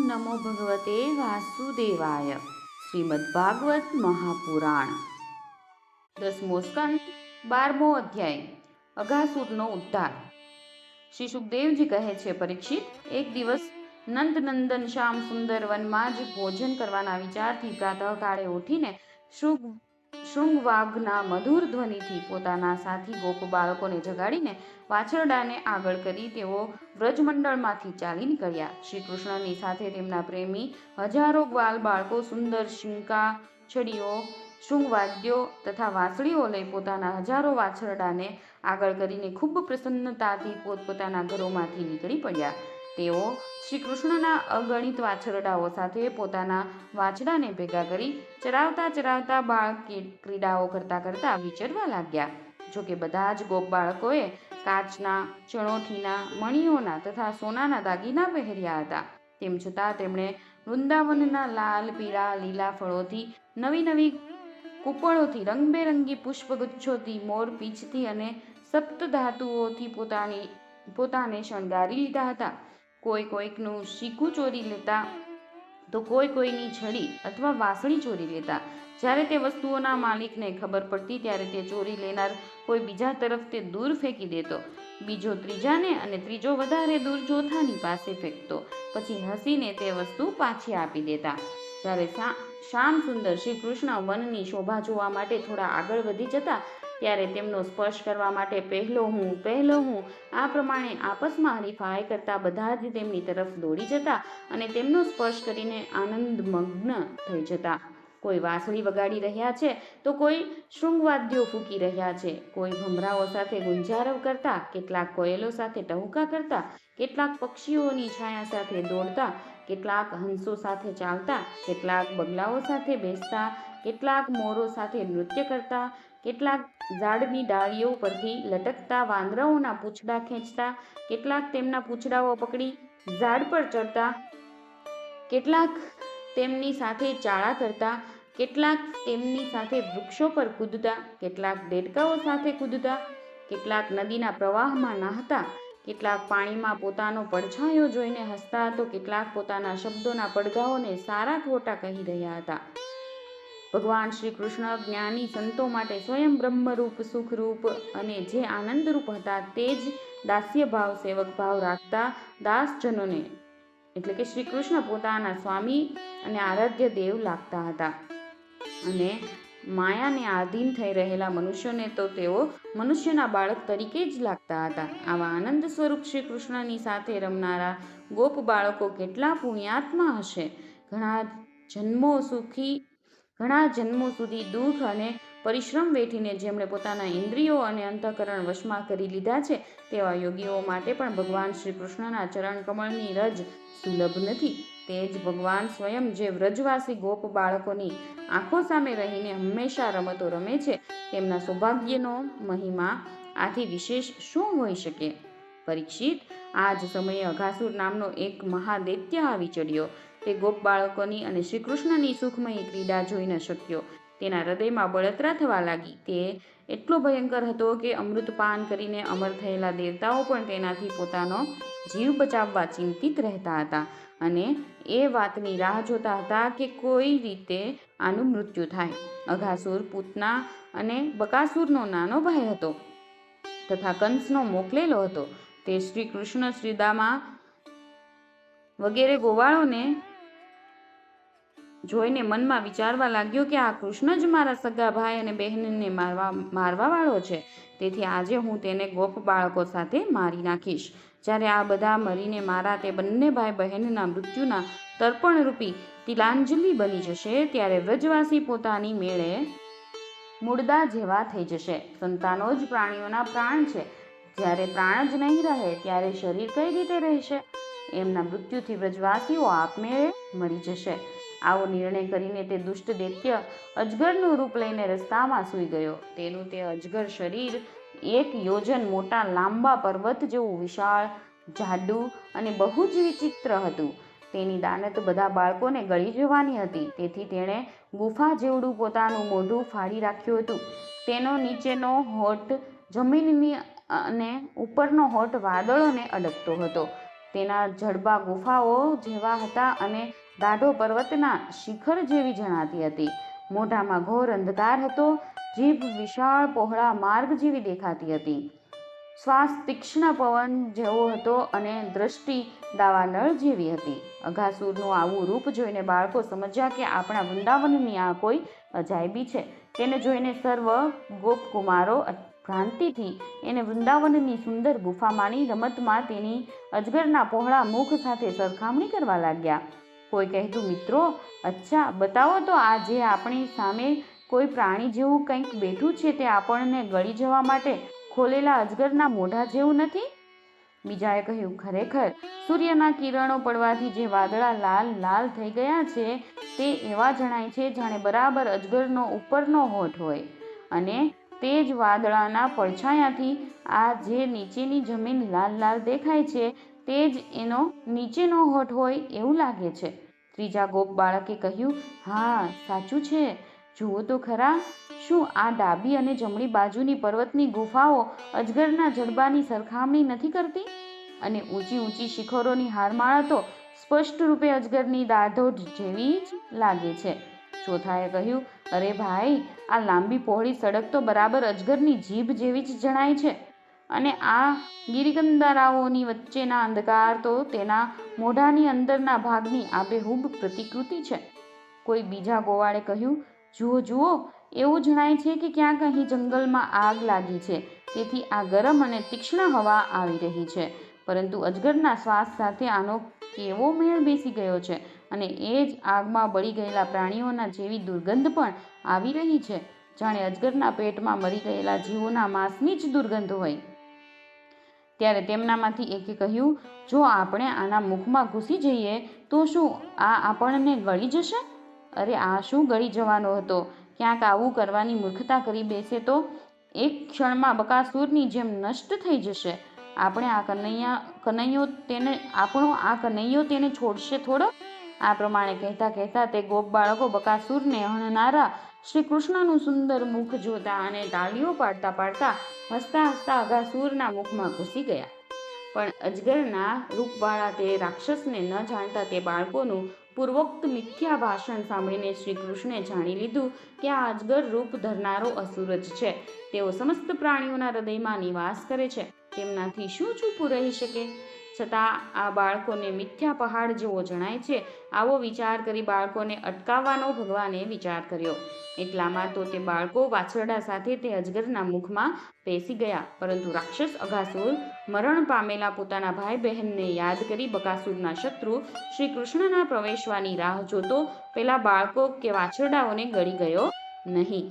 નમો ભગવતે વાસુદેવાય. શ્રીમદ્ભાગવત મહાપુરાણ 10મો સ્કંદ 12મો અધ્યાય. અઘાસુરનો ઉદ્ધાર. શ્રી સુખદેવજી કહે છે, પરીક્ષિત, એક દિવસ નંદનંદન શ્યામ સુંદર વનમાં જ ભોજન કરવાના વિચારથી પ્રાતઃકાળે ઉઠીને શૃંગવાઘના મધુર ધ્વનિથી પોતાના સાથી ગોપ બાળકોને જગાડીને વાછરડાને આગળ કરી તેઓ વ્રજમંડળમાંથી ચાલી નીકળ્યા. શ્રી કૃષ્ણની સાથે તેમના પ્રેમી હજારો ગ્વાલ બાળકો સુંદર શિંકા, છડીઓ, શૃંગવાદ્યો તથા વાંસળીઓ લઈ પોતાના હજારો વાછરડાને આગળ કરીને ખૂબ પ્રસન્નતાથી પોતપોતાના ઘરોમાંથી નીકળી પડ્યા. તેઓ શ્રી કૃષ્ણના અગણિત વાછરડાઓ સાથે પોતાના વાછડાને ભેગા કરી ચરાવતા ચરાવતા બાળ ક્રીડાઓ કરતા કરતા વિચરવા લાગ્યા. જોકે બધા જ ગોપ બાળકોએ કાચના, ચણોઠીના, મણીઓના તથા સોનાના દાગીના પહેર્યા હતા. તેમ છતાં તેમણે વૃંદાવનના લાલ, પીળા, લીલા ફળોથી, નવી નવી કૂપળોથી, રંગબેરંગી પુષ્પગુચ્છોથી, મોરપીંછથી અને સપ્તધાતુઓથી પોતાને શણગારી લીધા હતા. કોઈ કોઈકનું શીકું ચોરી લેતા તો કોઈ કોઈની છડી અથવા વાંસળી ચોરી લેતા. જ્યારે તે વસ્તુઓના માલિકને ખબર પડતી ત્યારે તે ચોરી લેનાર કોઈ બીજા તરફ તે દૂર ફેંકી દેતો, બીજો ત્રીજાને અને ત્રીજો વધારે દૂર ચોથાની પાસે ફેંકતો. પછી હસીને તે વસ્તુ પાછી આપી દેતા. જ્યારે શ્યામ સુંદર શ્રી કૃષ્ણ વનની શોભા જોવા માટે થોડા આગળ વધી જતા ત્યારે તેમનો સ્પર્શ કરવા માટે પહેલો હું આ પ્રમાણે આપસમાં હરીફાઈ કરતા બધા જ તેમની તરફ દોડી જતા અને તેમનો સ્પર્શ કરીને આનંદમગ્ન થઈ જતા. કોઈ વાંસળી વગાડી રહ્યા છે તો કોઈ શૃંગવાદ્યો ફૂંકી રહ્યા છે, કોઈ ભમરાઓ સાથે ગુંજારવ કરતા, કેટલાક કોયલો સાથે ટહુકા કરતા, કેટલાક પક્ષીઓની છાયા સાથે દોડતા, કેટલાક હંસો સાથે ચાલતા, કેટલાક બગલાઓ સાથે બેસતા, કેટલાક મોરો સાથે નૃત્ય કરતા, કેટલાક ઝાડની ડાળીઓ પરથી લટકતા વાંદરાઓના પૂંછડા ખેંચતા, કેટલાક તેમના પૂંછડાઓ પકડી ઝાડ પર ચડતા, કેટલાક તેમની સાથે ચાળા કરતા, કેટલાક તેમની સાથે વૃક્ષો પર કૂદતા, કેટલાક દેડકાઓ સાથે કૂદતા, કેટલાક નદીના પ્રવાહમાં નાહતા, કેટલાક પાણીમાં પોતાનો પડછાયો જોઈને હસતા તો કેટલાક પોતાના શબ્દોના પડઘાઓને સારા ખોટા કહી રહ્યા હતા. ભગવાન શ્રી કૃષ્ણ જ્ઞાની સંતો માટે સ્વયં બ્રહ્મરૂપ, સુખરૂપ અને જે આનંદરૂપ હતા તે જ દાસ્યભાવ, સેવકભાવ રાખતા દાસજનોને એટલે કે શ્રી કૃષ્ણ પોતાના સ્વામી અને આરાધ્ય દેવ લાગતા હતા. અને માયાને આધીન થઈ રહેલા મનુષ્યોને તો તેઓ મનુષ્યના બાળક તરીકે જ લાગતા હતા. આવા આનંદ સ્વરૂપ શ્રી કૃષ્ણની સાથે રમનારા ગોપ બાળકો કેટલા પુણ્યાત્મા હશે! ઘણા જન્મો સુધી દુઃખ અને પરિશ્રમ વેઠીને જેમણે પોતાના ઇન્દ્રિયો અને અંતઃકરણ વશમાં કરી લીધા છે તેવા યોગીઓ માટે પણ ભગવાન શ્રી કૃષ્ણના ચરણ કમળની રજ સુલભ નથી. તે જ ભગવાન સ્વયં જે વ્રજવાસી ગોપ બાળકોની આંખો સામે રહીને હંમેશા રમતો રમે છે તેમના સૌભાગ્યનો મહિમા આથી વિશેષ શું હોઈ શકે? પરીક્ષિત, આ જ સમયે અઘાસુર નામનો એક મહાદૈત્ય આવી ચડ્યો. તે ગોપ બાળકોની અને શ્રી કૃષ્ણની સુખમયી ક્રીડા જોઈ ન શક્યો. તેના હૃદયમાં બળતરા થવા લાગી. તે એટલો ભયંકર હતો કે અમૃતપાન કરીને અમર થયેલા દેવતાઓ પણ તેનાથી પોતાનો જીવ બચાવવા ચિંતિત રહેતા હતા અને એ વાતની રાહ જોતા હતા કે કોઈ રીતે આનું મૃત્યુ થાય. અઘાસુર પૂતના અને બકાસુરનો નાનો ભાઈ હતો તથા કંસનો મોકલેલો હતો. તે શ્રી કૃષ્ણ, શ્રીદામા વગેરે ગોવાળોને જોઈને મનમાં વિચારવા લાગ્યો કે આ કૃષ્ણ જ મારા સગા ભાઈ અને બહેનને મારવા વાળો છે. તેથી આજે હું તેને ગોપ બાળકો સાથે મારી નાખીશ. જ્યારે આ બધા મરીને મારા તે બંને ભાઈ બહેનના મૃત્યુના તર્પણરૂપી તિલાંજલિ બની જશે ત્યારે વ્રજવાસી પોતાની મેળે મૂળદા જેવા થઈ જશે. સંતાનો જ પ્રાણીઓના પ્રાણ છે. જ્યારે પ્રાણ જ નહીં રહે ત્યારે શરીર કઈ રીતે રહેશે? એમના મૃત્યુથી વ્રજવાસીઓ આપમેળે મરી જશે. આવો નિર્ણય કરીને તે દુષ્ટ દૈત્ય અજગરનું રૂપ લઈને રસ્તામાં સૂઈ ગયો. તેનું તે અજગર શરીર 1 યોજન મોટા લાંબા પર્વત જેવું વિશાળ, જાડું અને બહુ જ વિચિત્ર હતું. તેની દાનત બધા બાળકોને ગળી જવાની હતી. તેથી તેણે ગુફા જેવડું પોતાનું મોઢું ફાડી રાખ્યું હતું. તેનો નીચેનો હોઠ જમીનની અને ઉપરનો હોઠ વાદળોને અડકતો હતો. તેના જડબા ગુફાઓ જેવા હતા અને દાઢો પર્વતના શિખર જેવી જણાતી હતી. મોઢામાં ઘોર અંધકાર હતો, જીભ વિશાળ પહોળા માર્ગ જેવી દેખાતી હતી. શ્વાસ તીક્ષ્ણ પવન જેવો હતો અને દ્રષ્ટિ દાવાનળ જેવી હતી. અઘાસુરનું આવું રૂપ જોઈને બાળકો સમજ્યા કે આપણા વૃંદાવનની આ કોઈ અજાયબી છે. તેને જોઈને સર્વ ગોપકુમારો ભ્રાંતિથી એને વૃંદાવનની સુંદર ગુફામાંની રમતમાં તેની અજગરના પહોળા મુખ સાથે સરખામણી કરવા લાગ્યા. કોઈ કહેતું, મિત્રો, અચ્છા બતાવો તો, આ જે આપણી સામે કોઈ પ્રાણી જેવું કંઈક બેઠું છે તે આપણને ગળી જવા માટે ખોલેલા અજગરના મોઢા જેવું નથી? બીજાએ કહ્યું, ખરેખર સૂર્યના કિરણો પડવાથી જે વાદળા લાલ લાલ થઈ ગયા છે તે એવા જણાય છે જાણે બરાબર અજગરનો ઉપરનો હોઠ હોય, અને તે જ વાદળાના પડછાયાથી આ જે નીચેની જમીન લાલ લાલ દેખાય છે તે જ એનો નીચેનો હોઠ હોય એવું લાગે છે. ત્રીજા ગોપ બાળકે કહ્યું, હા સાચું છે, જુઓ તો ખરા, શું આ ડાબી અને જમણી બાજુની પર્વતની ગુફાઓ અજગરના જડબાની સરખામણી નથી કરતી? અને ઊંચી ઊંચી શિખરોની હારમાળા તો સ્પષ્ટ રૂપે અજગરની દાઢો જેવી જ લાગે છે. ચોથાએ કહ્યું, અરે ભાઈ, આ લાંબી પહોળી સડક તો બરાબર અજગરની જીભ જેવી જ જણાય છે, અને આ ગિરિકંદરાઓની વચ્ચેના અંધકાર તો તેના મોઢાની અંદરના ભાગની આબેહૂબ પ્રતિકૃતિ છે. કોઈ બીજા ગોવાળે કહ્યું, જુઓ જુઓ, એવું જણાય છે કે ક્યાંક અહીં જંગલમાં આગ લાગી છે, તેથી આ ગરમ અને તીક્ષ્ણ હવા આવી રહી છે. પરંતુ અજગરના શ્વાસ સાથે આનો કેવો મેળ બેસી ગયો છે, અને એ જ આગમાં બળી ગયેલા પ્રાણીઓના જેવી દુર્ગંધ પણ આવી રહી છે, જાણે અજગરના પેટમાં મરી ગયેલા જીવોના માંસની જ દુર્ગંધ હોય. ત્યારે તેમનામાંથી એકે કહ્યું, જો આપણે આના મુખમાં ઘૂસી જઈએ તો શું આ આપણને ગળી જશે? અરે આ શું ગળી જવાનો હતો? ક્યાંક આવું કરવાની મૂર્ખતા કરી બેસે તો એક ક્ષણમાં બકાસુરની જેમ નષ્ટ થઈ જશે. આપણો આ કનૈયો તેને છોડશે થોડો? આ પ્રમાણે કહેતા કહેતા તે ગોપ બાળકો બકાસુરને હણનારા શ્રી કૃષ્ણનું સુંદર મુખ જોતા અને તાળીઓ પાડતા પાડતા હસતા હસતા અઘાસુરના મુખમાં ઘૂસી ગયા. પણ અજગરના રૂપવાળા તે રાક્ષસને ન જાણતા તે બાળકોનું પૂર્વોક્ત મિથ્યા ભાષણ સાંભળીને શ્રી કૃષ્ણે જાણી લીધું કે આ અજગર રૂપ ધરનારો અસુર જ છે. તેઓ સમસ્ત પ્રાણીઓના હૃદયમાં નિવાસ કરે છે, તેમનાથી શું છૂપું રહી શકે? છતાં આ બાળકોને મિથ્યા પહાડ જેવો જણાય છે. આવો વિચાર કરી બાળકોને અટકાવવાનો ભગવાને વિચાર કર્યો. એટલામાં તો તે બાળકો વાછરડા સાથે તે અજગરના મુખમાં પેસી ગયા. પરંતુ રાક્ષસ અઘાસુર મરણ પામેલા પોતાના ભાઈ બહેનને યાદ કરી બકાસુરના શત્રુ શ્રી કૃષ્ણના પ્રવેશવાની રાહ જોતો પેલા બાળકો કે વાછરડાઓને ગળી ગયો નહીં.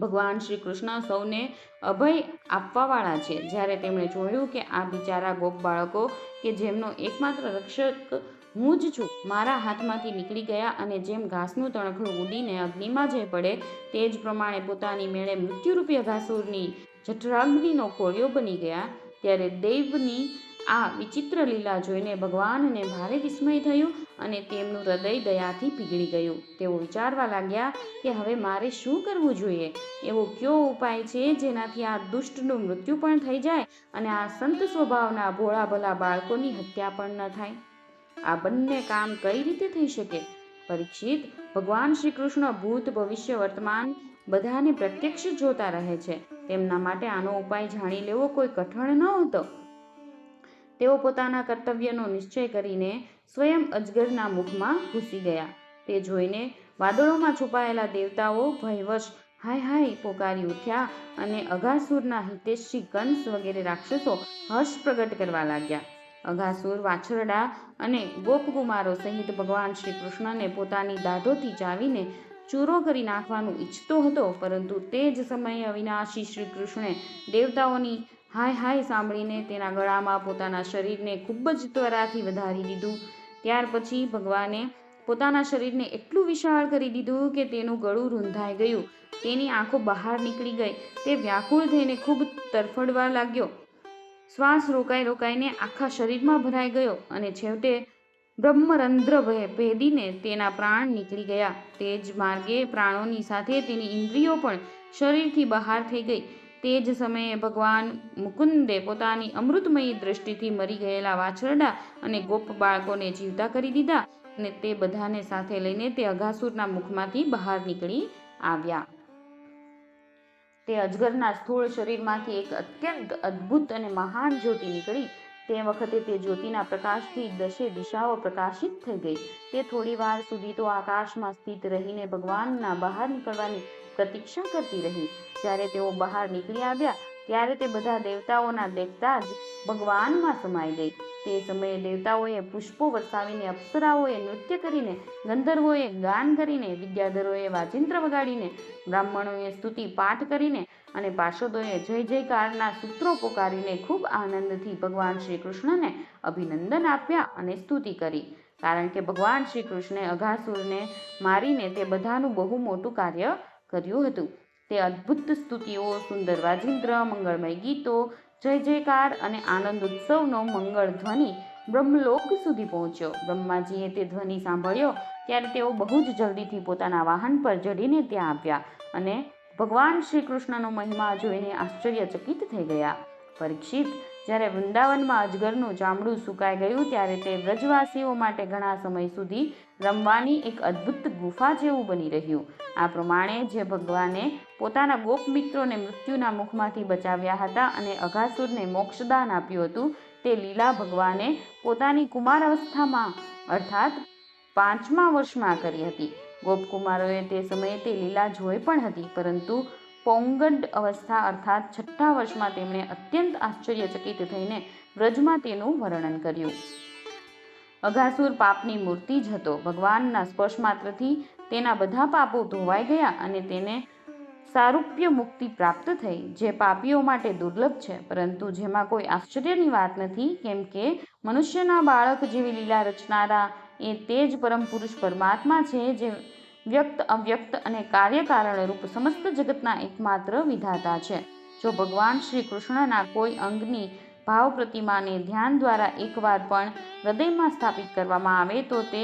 ભગવાન શ્રી કૃષ્ણ સૌને અભય આપવાવાળા છે. જ્યારે તેમણે જોયું કે આ બિચારા ગોપ બાળકો કે જેમનો એકમાત્ર રક્ષક હું જ છું, મારા હાથમાંથી નીકળી ગયા અને જેમ ઘાસનું તણખલું ઉડીને અગ્નિમાં જે પડે તે જ પ્રમાણે પોતાની મેળે મૃત્યુરૂપી અઘાસુરની જઠરાગ્નિનો કોળિયો બની ગયા, ત્યારે દૈવની આ વિચિત્ર લીલા જોઈને ભગવાનને ભારે વિસ્મય થયું અને તેમનું હૃદય દયાથી પીગળી ગયું. તેઓ વિચારવા લાગ્યા કે હવે મારે શું કરવું જોઈએ? એવો કયો ઉપાય છે જેનાથી આ દુષ્ટનું મૃત્યુ પણ થઈ જાય અને આ સંત સ્વભાવના ભોળા ભલા બાળકોની હત્યા પણ ન થાય? આ બંને કામ કઈ રીતે થઈ શકે? પરીક્ષિત, ભગવાન શ્રી કૃષ્ણ ભૂત ભવિષ્ય વર્તમાન બધાને પ્રત્યક્ષ જોતા રહે છે. તેમના માટે આનો ઉપાય જાણી લેવો કોઈ કઠણ નહોતો. તેઓ પોતાના કર્તવ્યનો નિશ્ચય કરીને સ્વયં અજગરના મુખમાં ઘૂસી ગયા. તે જોઈને વાદળોમાં છુપાયેલા દેવતાઓ ભયવશ હાય હાય પોકારી ઉઠ્યા અને અઘાસુરના હિતેશી કંસ વગેરે રાક્ષસો હર્ષ પ્રગટ કરવા લાગ્યા. અઘાસુર વાછરડા અને ગોપકુમારો સહિત ભગવાન શ્રી કૃષ્ણને પોતાની દાઢોથી ચાવીને ચૂરો કરી નાખવાનું ઈચ્છતો હતો, પરંતુ તે જ સમયે અવિનાશી શ્રી કૃષ્ણે દેવતાઓની હાય હાય સાંભળીને તેના ગળામાં પોતાના શરીરને ખૂબ જ ત્વરાથી વધારી દીધું. ત્યાર પછી ભગવાને પોતાના શરીરને એટલું વિશાળ કરી દીધું કે તેનું ગળું રૂંધાઈ ગયું, તેની આંખો બહાર નીકળી ગઈ, તે વ્યાકુળ થઈને ખૂબ તરફડવા લાગ્યો, શ્વાસ રોકાઈ રોકાઈને આખા શરીરમાં ભરાઈ ગયો અને છેવટે બ્રહ્મરંધ્ર ભેદીને તેના પ્રાણ નીકળી ગયા. તે જ માર્ગે પ્રાણોની સાથે તેની ઇન્દ્રિયો પણ શરીરથી બહાર થઈ ગઈ. તે જ સમયે ભગવાન મુકુંદે પોતાની અમૃતમયી દ્રષ્ટિથી મરી ગયેલા વાછરડા અને ગોપ બાળકોને જીવતા કરી દીધા અને તે બધાને સાથે લઈને તે અઘાસુરના મુખમાંથી બહાર નીકળી આવ્યા. તે અજગરના સ્થૂળ શરીરમાંથી એક અત્યંત અદ્ભુત અને મહાન જ્યોતિ નીકળી. તે વખતે તે જ્યોતિના પ્રકાશથી દશે દિશાઓ પ્રકાશિત થઈ ગઈ. તે થોડી વાર સુધી તો આકાશમાં સ્થિત રહીને ભગવાનના બહાર નીકળવાની પ્રતીક્ષા કરતી રહી. જ્યારે તેઓ બહાર નીકળી આવ્યા ત્યારે તે બધા દેવતાઓના દેખતા જ ભગવાનમાં સમાઈ ગઈ. તે સમયે દેવતાઓએ પુષ્પો વરસાવીને, અપ્સરાઓએ નૃત્ય કરીને, ગંધર્વોએ ગાન કરીને, વિદ્યાધરોએ વાજિંત્ર વગાડીને, બ્રાહ્મણોએ સ્તુતિ પાઠ કરીને અને પાર્ષદોએ જય જયકારના સૂત્રો પોકારીને ખૂબ આનંદથી ભગવાન શ્રી કૃષ્ણને અભિનંદન આપ્યા અને સ્તુતિ કરી. કારણ કે ભગવાન શ્રી કૃષ્ણે અઘાસુરને મારીને તે બધાનું બહુ મોટું કાર્ય કર્યું હતું. તે અદ્ભુત સ્તુતિઓ, સુંદર વાજિંત્ર, મંગળમય ગીતો, જય જયકાર અને આનંદ ઉત્સવનો મંગળ ધ્વનિ બ્રહ્મલોક સુધી પહોંચ્યો. બ્રહ્માજીએ તે ધ્વનિ સાંભળ્યો ત્યારે તેઓ બહુ જ જલ્દીથી પોતાના વાહન પર ચઢીને ત્યાં આવ્યા અને ભગવાન શ્રી કૃષ્ણનો મહિમા જોઈને આશ્ચર્યચકિત થઈ ગયા. પરીક્ષિત, જ્યારે વૃંદાવનમાં અજગરનું ચામડું સુકાઈ ગયું ત્યારે તે વ્રજવાસીઓ માટે ઘણા સમય સુધી રમવાની એક અદ્ભુત ગુફા જેવું બની રહ્યું. આ પ્રમાણે જે ભગવાને પોતાના ગોપ મિત્રોને મૃત્યુના મુખમાંથી બચાવ્યા હતા અને અઘાસુરને મોક્ષદાન આપ્યું હતું, તે લીલા ભગવાને પોતાની કુમારાવસ્થામાં અર્થાત 5મા વર્ષમાં કરી હતી. ગોપકુમારોએ તે સમયે તે લીલા જોઈ પણ હતી, પરંતુ પૌંગડ અવસ્થા અર્થાત 6ઠ્ઠા વર્ષમાં તેમણે અત્યંત આશ્ચર્યચકિત થઈને વ્રજમાં તેનું વર્ણન કર્યું. અઘાસુર પાપની મૂર્તિ જ હતો. ભગવાનના સ્પર્શ માત્રથી તેના બધા પાપો ધોવાઈ ગયા અને તેને સારૂપ્ય મુક્તિ પ્રાપ્ત થઈ, જે પાપીઓ માટે દુર્લભ છે, પરંતુ જેમાં કોઈ આશ્ચર્યની વાત નથી, કેમ કે મનુષ્યના બાળક જેવી લીલા રચનારા એ તે જ પરમ પુરુષ પરમાત્મા છે, જે વ્યક્ત, અવ્યક્ત અને કાર્યકારણ રૂપ સમસ્ત જગતના એકમાત્ર વિધાતા છે. જો ભગવાન શ્રી કૃષ્ણના કોઈ અંગની ભાવ પ્રતિમાને ધ્યાન દ્વારા એકવાર પણ હૃદયમાં સ્થાપિત કરવામાં આવે તો તે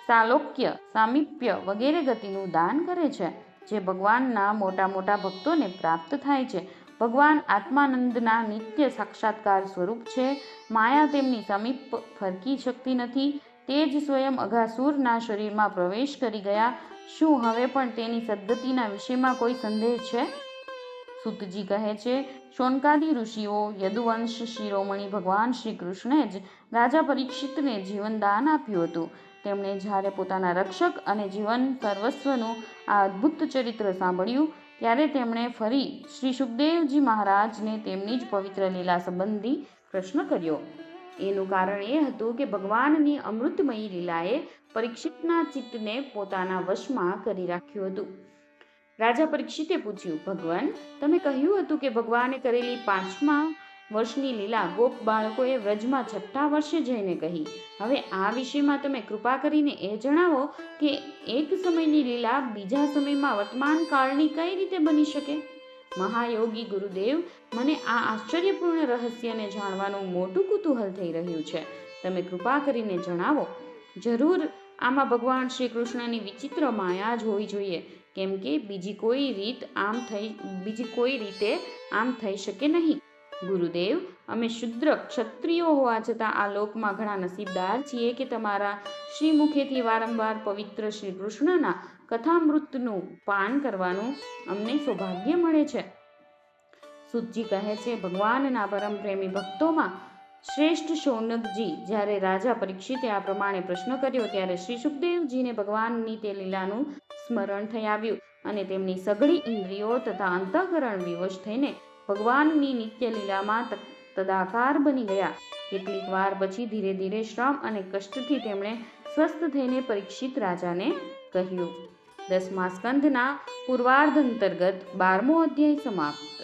સાલોક્ય, સામીપ્ય વગેરે ગતિનું દાન કરે છે, જે ભગવાનના મોટા મોટા ભક્તોને પ્રાપ્ત થાય છે. ભગવાન આત્માનંદના નિત્ય સાક્ષાત્કાર સ્વરૂપ છે. માયા તેમની સમીપ ફરકી શકતી નથી. તે જ સ્વયં અઘાસુરના શરીરમાં પ્રવેશ કરી ગયા. શું હવે પણ તેની સદ્ગતિના વિષયમાં કોઈ સંદેહ છે? સુતજી કહે છે, શૌનકાદિ ઋષિઓ, યદુવંશ શિરોમણી ભગવાન શ્રી કૃષ્ણે જ રાજા પરીક્ષિતને જીવનદાન આપ્યું હતું. તેમણે જ્યારે પોતાના રક્ષક અને જીવન સર્વસ્વનું આ અદ્ભુત ચરિત્ર સાંભળ્યું ત્યારે તેમણે ફરી શ્રી સુખદેવજી મહારાજને તેમની જ પવિત્ર લીલા સંબંધી પ્રશ્ન કર્યો. એનું કારણ એ હતું કે ભગવાનની અમૃતમયી લીલાએ પરીક્ષિતના ચિત્તને પોતાના વશમાં કરી રાખ્યું હતું. રાજા પરીક્ષિતે પૂછ્યું, ભગવાન, તમે કહ્યું હતું કે ભગવાને કરેલી 5મા વર્ષની લીલા ગોપ બાળકોએ વ્રજમાં 6ઠ્ઠા વર્ષે જઈને કહી. હવે આ વિષયમાં તમે કૃપા કરીને એ જણાવો કે એક સમયની લીલા બીજા સમયમાં વર્તમાન કાળની કઈ રીતે બની શકે? મહાયોગી ગુરુદેવ, મને આ આશ્ચર્યપૂર્ણ રહસ્યને જાણવાનું મોટું કુતૂહલ થઈ રહ્યું છે. તમે કૃપા કરીને જણાવો. જરૂર આમાં ભગવાન શ્રી કૃષ્ણની વિચિત્ર માયા જ હોવી જોઈએ, કેમ કે બીજી કોઈ રીતે આમ થઈ શકે નહીં. ગુરુદેવ, અમે શુદ્ર ક્ષત્રિયો હોવા છતાં આ લોકમાં ઘણા નસીબદાર છીએ કે તમારા શ્રી મુખેથી વારંવાર પવિત્ર શ્રી કૃષ્ણના કથામૃતનું પાન કરવાનું અમને સૌભાગ્ય મળે છે. સુતજી કહે છે, ભગવાનના પરમ પ્રેમી ભક્તોમાં શ્રેષ્ઠ શૌનકજી, જ્યારે રાજા પરીક્ષિતે આ પ્રમાણે પ્રશ્ન કર્યો ત્યારે શ્રી સુખદેવજીને ભગવાનની તે લીલાનું સ્મરણ થઈ આવ્યું અને તેમની સઘળી ઇન્દ્રિયો તથા અંતઃકરણ વિવશ થઈને ભગવાનની નિત્ય લીલામાં તદાકાર બની ગયા. કેટલીક વાર પછી ધીરે ધીરે શ્રમ અને કષ્ટથી તેમણે સ્વસ્થ થઈને પરીક્ષિત રાજાને કહ્યું. 10મા સ્કંધના પૂર્વાર્ધ અંતર્ગત 12મો અધ્યાય સમાપ્ત.